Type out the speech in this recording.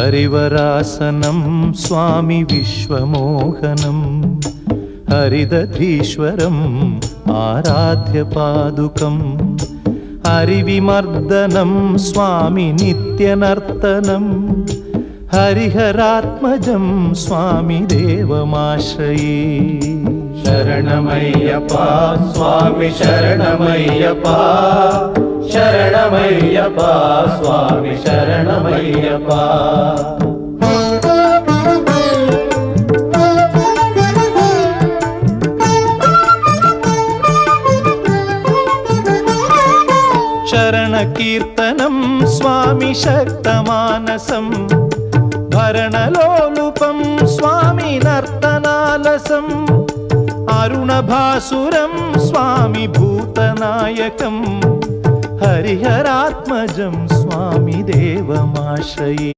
हरिवरासनं स्वामी विश्वमोहनं हरिदधीश्वरम् आराध्य पादुकं हरिविमर्दनं स्वामी नित्यनर्तनं हरिहरात्मजं स्वामी देवमाश्रये। शरणमय्यप्पा स्वामी शरणमय्यप्पा शरणमय्यप्पा स्वामी शरणमय्यप्पा। शरणकीर्तनं स्वामी शक्तमानसं भरणलोलुपं स्वामी नर्तनालसं अरुणभासुरं स्वामी भूतनायकं हरिहरात्मजं स्वामी देवमाश्रये।